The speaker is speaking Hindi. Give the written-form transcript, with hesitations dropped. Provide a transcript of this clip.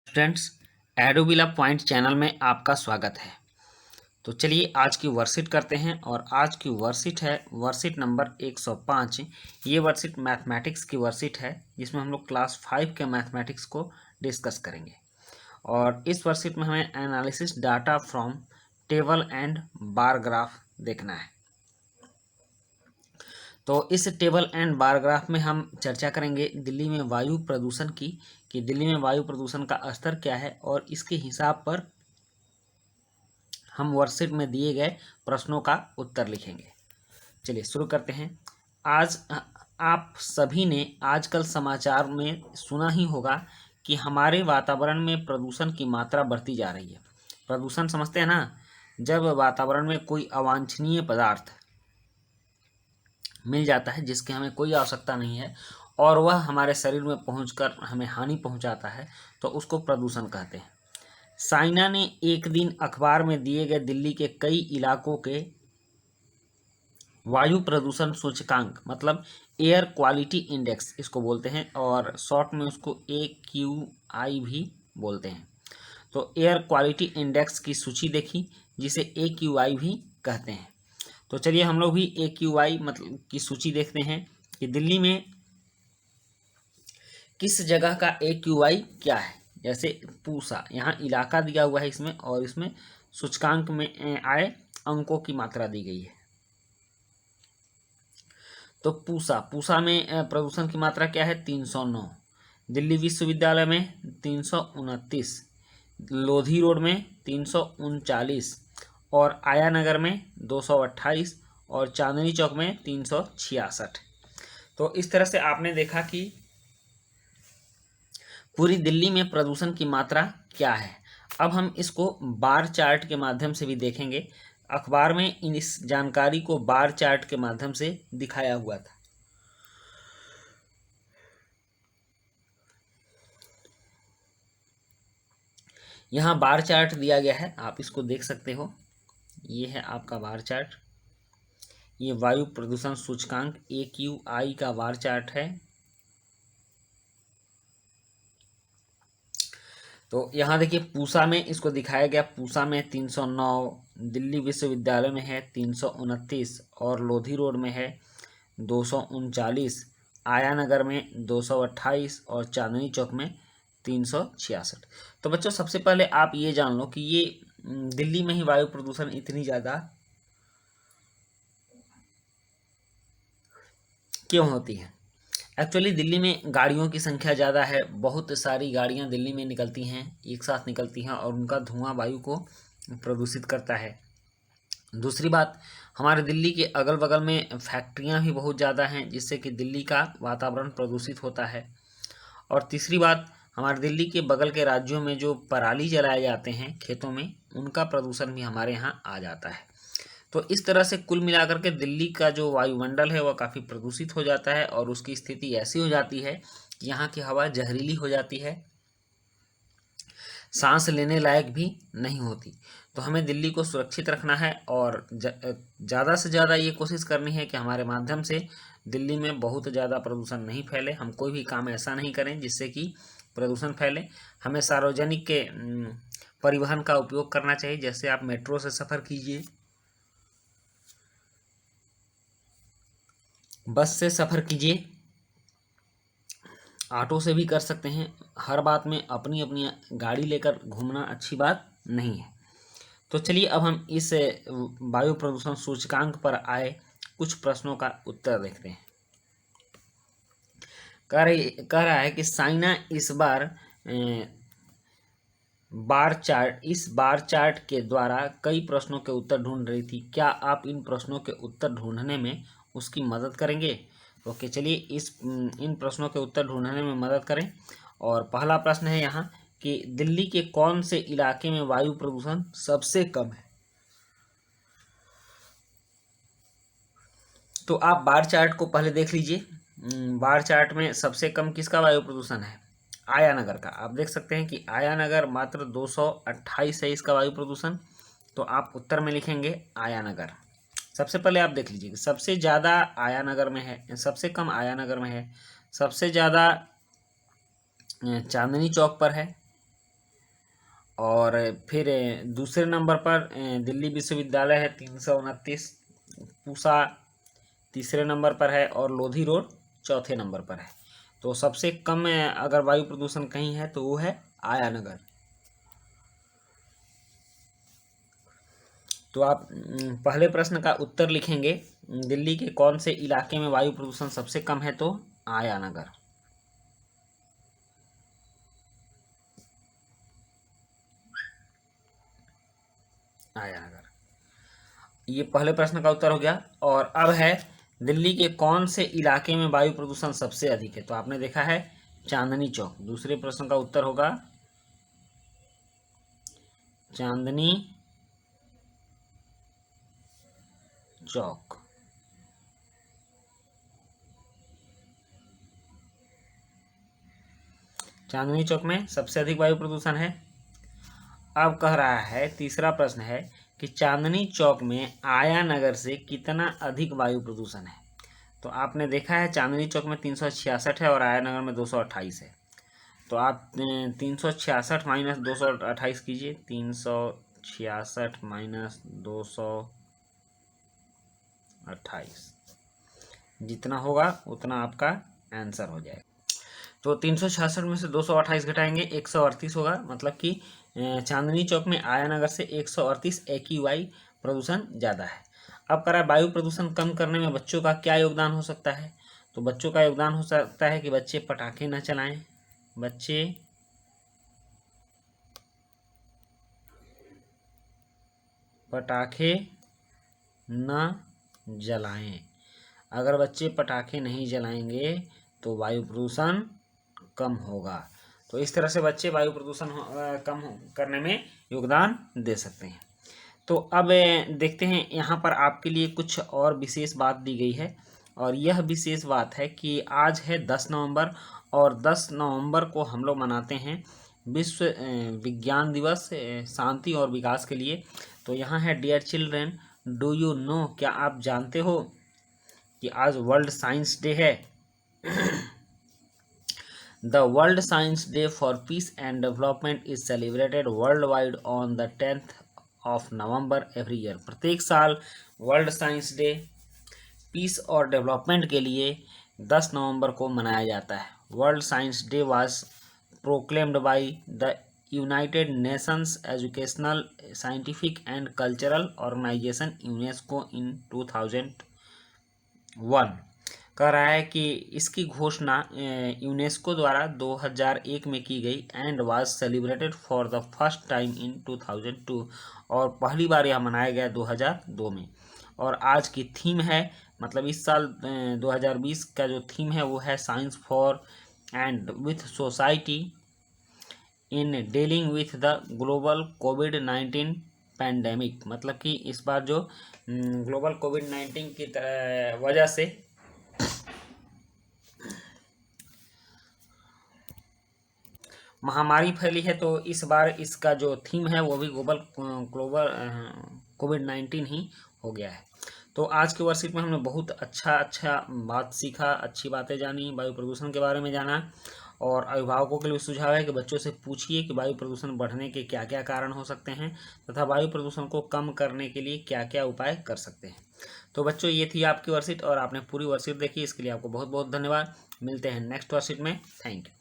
स्टूडेंट्स, एडोबिला पॉइंट चैनल में आपका स्वागत है। तो चलिए आज की वर्कशीट करते हैं और आज की वर्कशीट है वर्कशीट नंबर 105। ये वर्कशीट मैथमेटिक्स की वर्कशीट है जिसमें हम लोग क्लास 5 के मैथमेटिक्स को डिस्कस करेंगे। और इस वर्कशीट में हमें analysis data from table and bar graph देखना है। तो इस टेबल एंड बार ग्राफ में हम चर्चा करेंगे दिल्ली में वायु प्रदूषण की, कि दिल्ली में वायु प्रदूषण का स्तर क्या है और इसके हिसाब पर हम वर्कशीट में दिए गए प्रश्नों का उत्तर लिखेंगे। चलिए शुरू करते हैं। आज आप सभी ने आजकल समाचार में सुना ही होगा कि हमारे वातावरण में प्रदूषण की मात्रा बढ़ती जा रही है। प्रदूषण समझते हैं ना, जब वातावरण में कोई अवांछनीय पदार्थ मिल जाता है जिसकी हमें कोई आवश्यकता नहीं है और वह हमारे शरीर में पहुंचकर हमें हानि पहुंचाता है, तो उसको प्रदूषण कहते हैं। साइना ने एक दिन अखबार में दिए गए दिल्ली के कई इलाकों के वायु प्रदूषण सूचकांक, मतलब एयर क्वालिटी इंडेक्स इसको बोलते हैं और शॉर्ट में उसको AQI भी बोलते हैं। तो एयर क्वालिटी इंडेक्स की सूची देखी जिसे AQI भी कहते हैं। तो चलिए हम लोग भी AQI मतलब की सूची देखते हैं कि दिल्ली में किस जगह का AQI क्या है। जैसे पूसा, यहाँ इलाका दिया हुआ है इसमें, और इसमें सूचकांक में आए अंकों की मात्रा दी गई है। तो पूसा में प्रदूषण की मात्रा क्या है? 309। दिल्ली विश्वविद्यालय में 329, लोधी रोड में 339 और आया नगर में 228 और चांदनी चौक में 366। तो इस तरह से आपने देखा कि पूरी दिल्ली में प्रदूषण की मात्रा क्या है। अब हम इसको बार चार्ट के माध्यम से भी देखेंगे। अखबार में इस जानकारी को बार चार्ट के माध्यम से दिखाया हुआ था। यहाँ बार चार्ट दिया गया है, आप इसको देख सकते हो। ये है आपका बार चार्ट। ये वायु प्रदूषण सूचकांक AQI का बार चार्ट है। तो यहाँ देखिए पूसा में इसको दिखाया गया। पूसा में 309, दिल्ली विश्वविद्यालय में है 329 और लोधी रोड में है 239, आया नगर में 228 और चांदनी चौक में 366। तो बच्चों सबसे पहले आप ये जान लो कि ये दिल्ली में ही वायु प्रदूषण इतनी ज़्यादा क्यों होती है। एक्चुअली दिल्ली में गाड़ियों की संख्या ज़्यादा है, बहुत सारी गाड़ियाँ दिल्ली में निकलती हैं, एक साथ निकलती हैं और उनका धुआं वायु को प्रदूषित करता है। दूसरी बात, हमारे दिल्ली के अगल बगल में फैक्ट्रियाँ भी बहुत ज़्यादा हैं जिससे कि दिल्ली का वातावरण प्रदूषित होता है। और तीसरी बात, हमारे दिल्ली के बगल के राज्यों में जो पराली जलाए जाते हैं खेतों में, उनका प्रदूषण भी हमारे यहाँ आ जाता है। तो इस तरह से कुल मिलाकर के दिल्ली का जो वायुमंडल है वह काफ़ी प्रदूषित हो जाता है और उसकी स्थिति ऐसी हो जाती है कि यहाँ की हवा जहरीली हो जाती है, सांस लेने लायक भी नहीं होती। तो हमें दिल्ली को सुरक्षित रखना है और ज़्यादा से ज़्यादा ये कोशिश करनी है कि हमारे माध्यम से दिल्ली में बहुत ज़्यादा प्रदूषण नहीं फैले। हम कोई भी काम ऐसा नहीं करें जिससे कि प्रदूषण फैले। हमें सार्वजनिक के परिवहन का उपयोग करना चाहिए। जैसे आप मेट्रो से सफ़र कीजिए, बस से सफ़र कीजिए, ऑटो से भी कर सकते हैं। हर बात में अपनी अपनी गाड़ी लेकर घूमना अच्छी बात नहीं है। तो चलिए अब हम इस वायु प्रदूषण सूचकांक पर आए कुछ प्रश्नों का उत्तर देखते हैं। कह रहा है कि साइना इस बार चार्ट के द्वारा कई प्रश्नों के उत्तर ढूंढ रही थी। क्या आप इन प्रश्नों के उत्तर ढूंढने में उसकी मदद करेंगे? ओके, चलिए इन प्रश्नों के उत्तर ढूंढने में मदद करें। और पहला प्रश्न है यहाँ कि दिल्ली के कौन से इलाके में वायु प्रदूषण सबसे कम है? तो आप बार चार्ट को पहले देख लीजिए। बार चार्ट में सबसे कम किसका वायु प्रदूषण है? आया नगर का। आप देख सकते हैं कि आया नगर मात्र 228 है इसका वायु प्रदूषण। तो आप उत्तर में लिखेंगे आया नगर। सबसे पहले आप देख लीजिए सबसे ज़्यादा आया नगर में है, सबसे कम आया नगर में है, सबसे ज़्यादा चांदनी चौक पर है, और फिर दूसरे नंबर पर दिल्ली विश्वविद्यालय है 329, पूसा तीसरे नंबर पर है और लोधी रोड चौथे नंबर पर है। तो सबसे कम अगर वायु प्रदूषण कहीं है तो वो है आया नगर। तो आप पहले प्रश्न का उत्तर लिखेंगे, दिल्ली के कौन से इलाके में वायु प्रदूषण सबसे कम है, तो आया नगर। आया नगर, ये पहले प्रश्न का उत्तर हो गया। और अब है दिल्ली के कौन से इलाके में वायु प्रदूषण सबसे अधिक है, तो आपने देखा है चांदनी चौक। दूसरे प्रश्न का उत्तर होगा चांदनी चौक। चांदनी चौक में सबसे अधिक वायु प्रदूषण है। अब कह रहा है, तीसरा प्रश्न है कि चांदनी चौक में आया नगर से कितना अधिक वायु प्रदूषण है। तो आपने देखा है चांदनी चौक में 366 है और आया नगर में 228 है। तो आप 366 माइनस 228 कीजिए, 366 माइनस 228 जितना होगा उतना आपका आंसर हो जाएगा। तो 366 में से 228 घटाएंगे 138 होगा, मतलब कि चांदनी चौक में आया नगर से 138 AQI प्रदूषण ज़्यादा है। अब करा वायु प्रदूषण कम करने में बच्चों का क्या योगदान हो सकता है, तो बच्चों का योगदान हो सकता है कि बच्चे पटाखे न चलाएं, बच्चे पटाखे न जलाएं। अगर बच्चे पटाखे नहीं जलाएंगे तो वायु प्रदूषण कम होगा। तो इस तरह से बच्चे वायु प्रदूषण कम करने में योगदान दे सकते हैं। तो अब देखते हैं, यहाँ पर आपके लिए कुछ और विशेष बात दी गई है, और यह विशेष बात है कि आज है 10 नवंबर और 10 नवंबर को हम लोग मनाते हैं विश्व विज्ञान दिवस, शांति और विकास के लिए। तो यहाँ है dear children, do you know, क्या आप जानते हो कि आज वर्ल्ड साइंस डे है। The World Science Day for Peace and Development is celebrated worldwide on the 10th of November every year. प्रत्येक साल वर्ल्ड साइंस डे पीस और डेवलपमेंट के लिए 10 नवंबर को मनाया जाता है। World science day was proclaimed by the United Nations Educational, Scientific and Cultural Organization UNESCO in 2001। कह रहा है कि इसकी घोषणा यूनेस्को द्वारा 2001 में की गई and was celebrated for the first time in 2002, और पहली बार यह मनाया गया 2002 में। और आज की थीम है, मतलब इस साल 2020 का जो थीम है वो है science for and with society in dealing with the global covid pandemic. मतलब कि इस बार जो ग्लोबल कोविड-19 की वजह से महामारी फैली है, तो इस बार इसका जो थीम है वो भी ग्लोबल कोविड-19 ही हो गया है। तो आज के वर्कशीट में हमने बहुत अच्छा बात सीखा, अच्छी बातें जानी, वायु प्रदूषण के बारे में जाना। और अभिभावकों के लिए सुझाव है कि बच्चों से पूछिए कि वायु प्रदूषण बढ़ने के क्या क्या कारण हो सकते हैं तथा वायु प्रदूषण को कम करने के लिए क्या क्या उपाय कर सकते हैं। तो बच्चों, ये थी आपकी वर्कशीट और आपने पूरी वर्कशीट देखी, इसके लिए आपको बहुत बहुत धन्यवाद। मिलते हैं नेक्स्ट वर्कशीट में। Thank you.